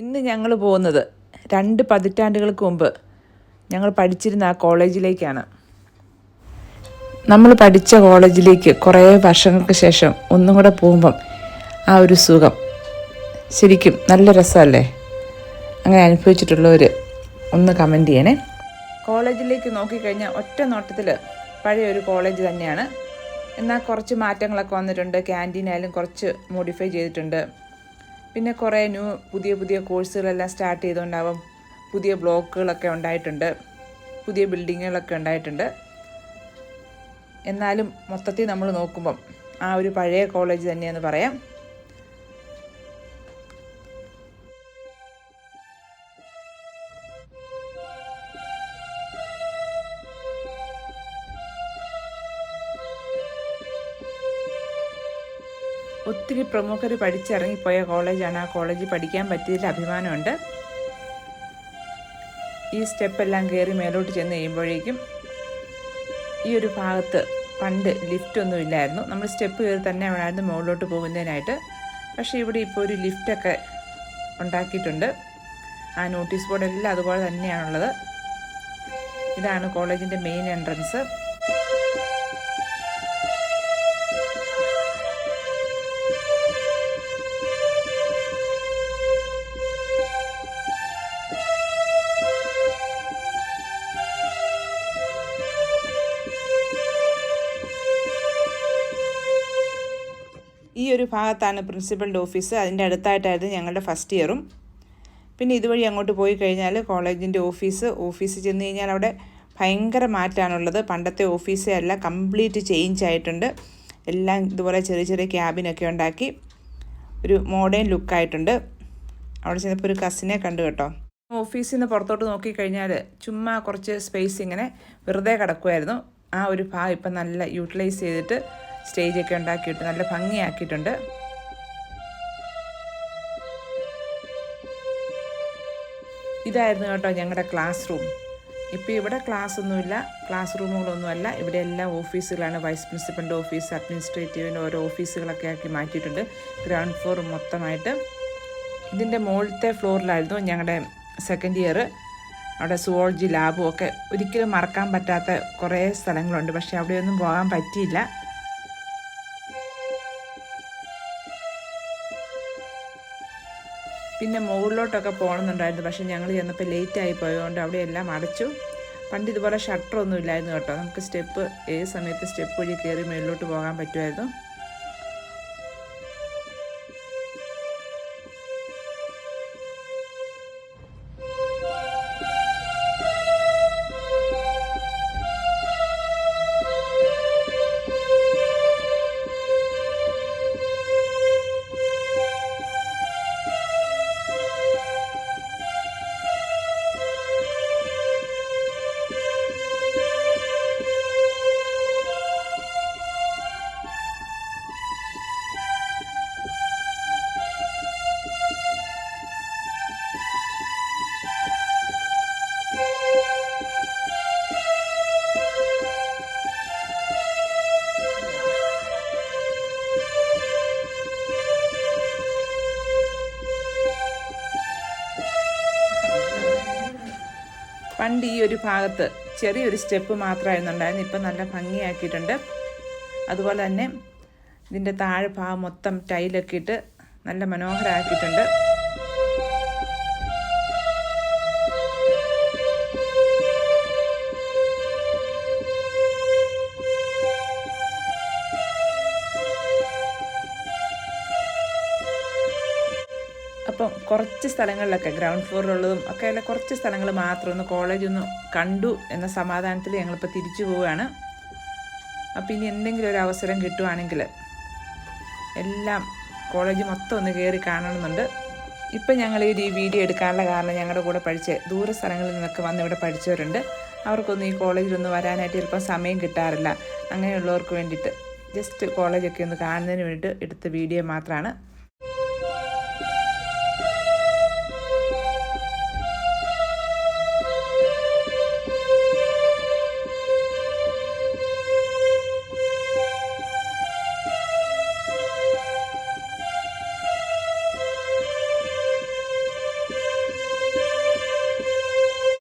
ഇന്ന് ഞങ്ങൾ പോകുന്നത് 2 പതിറ്റാണ്ടുകൾക്ക് മുമ്പ് ഞങ്ങൾ പഠിച്ചിരുന്ന ആ കോളേജിലേക്കാണ്. നമ്മൾ പഠിച്ച കോളേജിലേക്ക് കുറേ വർഷങ്ങൾക്ക് ശേഷം ഒന്നും കൂടെ പോകുമ്പം ആ ഒരു സുഖം ശരിക്കും നല്ല രസമല്ലേ? അങ്ങനെ അനുഭവിച്ചിട്ടുള്ളവർ ഒന്ന് കമൻറ്റ് ചെയ്യണേ. കോളേജിലേക്ക് നോക്കിക്കഴിഞ്ഞാൽ ഒറ്റ നോട്ടത്തിൽ പഴയ ഒരു കോളേജ് തന്നെയാണ്. എന്നാൽ കുറച്ച് മാറ്റങ്ങളൊക്കെ വന്നിട്ടുണ്ട്. ക്യാൻറ്റീനായാലും കുറച്ച് മോഡിഫൈ ചെയ്തിട്ടുണ്ട്. പിന്നെ കുറേ പുതിയ കോഴ്സുകളെല്ലാം സ്റ്റാർട്ട് ചെയ്തുകൊണ്ടാവും പുതിയ ബ്ലോക്കുകളൊക്കെ ഉണ്ടായിട്ടുണ്ട്, പുതിയ ബിൽഡിങ്ങുകളൊക്കെ ഉണ്ടായിട്ടുണ്ട്. എന്നാലും മൊത്തത്തിൽ നമ്മൾ നോക്കുമ്പം ആ ഒരു പഴയ കോളേജ് തന്നെയെന്ന് പറയാം. ഒത്തിരി പ്രമുഖർ പഠിച്ചിറങ്ങിപ്പോയ കോളേജാണ്. ആ കോളേജിൽ പഠിക്കാൻ പറ്റിയതിൽ അഭിമാനമുണ്ട്. ഈ സ്റ്റെപ്പെല്ലാം കയറി മേലോട്ട് ചെന്ന് കഴിയുമ്പോഴേക്കും ഈ ഒരു ഭാഗത്ത് പണ്ട് ലിഫ്റ്റൊന്നും ഇല്ലായിരുന്നു. നമ്മൾ സ്റ്റെപ്പ് കയറി തന്നെ വേണമായിരുന്നു മുകളിലോട്ട് പോകുന്നതിനായിട്ട്. പക്ഷേ ഇവിടെ ഇപ്പോൾ ഒരു ലിഫ്റ്റൊക്കെ ഉണ്ടാക്കിയിട്ടുണ്ട്. ആ നോട്ടീസ് ബോർഡെല്ലാം അതുപോലെ തന്നെയാണുള്ളത്. ഇതാണ് കോളേജിൻ്റെ മെയിൻ എൻട്രൻസ്. ഈ ഒരു ഭാഗത്താണ് പ്രിൻസിപ്പലിൻ്റെ ഓഫീസ്. അതിൻ്റെ അടുത്തായിട്ടായിരുന്നു ഞങ്ങളുടെ ഫസ്റ്റ് ഇയറും. പിന്നെ ഇതുവഴി അങ്ങോട്ട് പോയി കഴിഞ്ഞാൽ കോളേജിൻ്റെ ഓഫീസ് ചെന്ന് കഴിഞ്ഞാൽ അവിടെ ഭയങ്കര മാറ്റമാണുള്ളത്. പണ്ടത്തെ ഓഫീസേ അല്ല, കംപ്ലീറ്റ് ചേഞ്ച് ആയിട്ടുണ്ട്. എല്ലാം ഇതുപോലെ ചെറിയ ചെറിയ ക്യാബിനൊക്കെ ഉണ്ടാക്കി ഒരു മോഡേൺ ലുക്കായിട്ടുണ്ട്. അവിടെ ചെന്നപ്പോൾ ഒരു കസിനെ കണ്ടു കേട്ടോ. ഓഫീസിൽ നിന്ന് പുറത്തോട്ട് നോക്കിക്കഴിഞ്ഞാൽ ചുമ്മാ കുറച്ച് സ്പേസ് ഇങ്ങനെ വെറുതെ കിടക്കുമായിരുന്നു. ആ ഒരു ഭാഗം ഇപ്പം നല്ല യൂട്ടിലൈസ് ചെയ്തിട്ട് സ്റ്റേജൊക്കെ ഉണ്ടാക്കിയിട്ട് നല്ല ഭംഗിയാക്കിയിട്ടുണ്ട്. ഇതായിരുന്നു കേട്ടോ ഞങ്ങളുടെ ക്ലാസ് റൂം. ഇപ്പോൾ ഇവിടെ ക്ലാസ് റൂമുകളൊന്നുമല്ല. ഇവിടെ എല്ലാ ഓഫീസുകളാണ്. വൈസ് പ്രിൻസിപ്പലിൻ്റെ ഓഫീസ്, അഡ്മിനിസ്ട്രേറ്റീവിൻ്റെ ഓരോ ഓഫീസുകളൊക്കെ ആക്കി മാറ്റിയിട്ടുണ്ട്. ഗ്രൗണ്ട് ഫ്ലോർ മൊത്തമായിട്ട്. ഇതിൻ്റെ മുകളിലത്തെ ഫ്ലോറിലായിരുന്നു ഞങ്ങളുടെ സെക്കൻഡ് ഇയർ. അവിടെ സുവോളജി ലാബും ഒക്കെ ഒരിക്കലും മറക്കാൻ പറ്റാത്ത കുറേ സ്ഥലങ്ങളുണ്ട്. പക്ഷേ അവിടെയൊന്നും പോകാൻ പറ്റിയില്ല. പിന്നെ മുകളിലോട്ടൊക്കെ പോകണമെന്നുണ്ടായിരുന്നു. പക്ഷേ ഞങ്ങൾ ചെന്നപ്പോൾ ലേറ്റായി പോയതുകൊണ്ട് അവിടെ എല്ലാം അടച്ചു. പണ്ട് ഇതുപോലെ ഷട്ടറൊന്നും ഇല്ലായിരുന്നു കേട്ടോ. നമുക്ക് ഏത് സമയത്ത് സ്റ്റെപ്പ് വഴി കയറി മുകളിലോട്ട് പോകാൻ പറ്റുമായിരുന്നു. പണ്ട് ഈ ഒരു ഭാഗത്ത് ചെറിയൊരു സ്റ്റെപ്പ് മാത്രമായിരുന്നു ഉണ്ടായിരുന്നു. ഇപ്പം നല്ല ഭംഗിയാക്കിയിട്ടുണ്ട്. അതുപോലെ തന്നെ ഇതിൻ്റെ താഴെ ഭാഗം മൊത്തം ടൈലൊക്കെ ഇട്ട് നല്ല മനോഹരമാക്കിയിട്ടുണ്ട്. അപ്പം കുറച്ച് സ്ഥലങ്ങളിലൊക്കെ ഗ്രൗണ്ട് ഫ്ലോറിലുള്ളതും ഒക്കെ അല്ല, കുറച്ച് സ്ഥലങ്ങൾ മാത്രം ഒന്ന് കോളേജ് ഒന്ന് കണ്ടു എന്ന സമാധാനത്തിൽ ഞങ്ങളിപ്പോൾ തിരിച്ചു പോവുകയാണ്. അപ്പോൾ ഇനി എന്തെങ്കിലും ഒരു അവസരം കിട്ടുവാണെങ്കിൽ എല്ലാം കോളേജ് മൊത്തം ഒന്ന് കയറി കാണണമെന്നുണ്ട്. ഇപ്പം ഞങ്ങൾ ഈ വീഡിയോ എടുക്കാനുള്ള കാരണം ഞങ്ങളുടെ കൂടെ പഠിച്ച് ദൂര സ്ഥലങ്ങളിൽ നിന്നൊക്കെ വന്ന് ഇവിടെ പഠിച്ചവരുണ്ട്. അവർക്കൊന്നും ഈ കോളേജിലൊന്നും വരാനായിട്ട് ചിലപ്പോൾ സമയം കിട്ടാറില്ല. അങ്ങനെയുള്ളവർക്ക് വേണ്ടിയിട്ട് ജസ്റ്റ് കോളേജൊക്കെ ഒന്ന് കാണുന്നതിന് വേണ്ടിയിട്ട് എടുത്ത വീഡിയോ മാത്രമാണ്.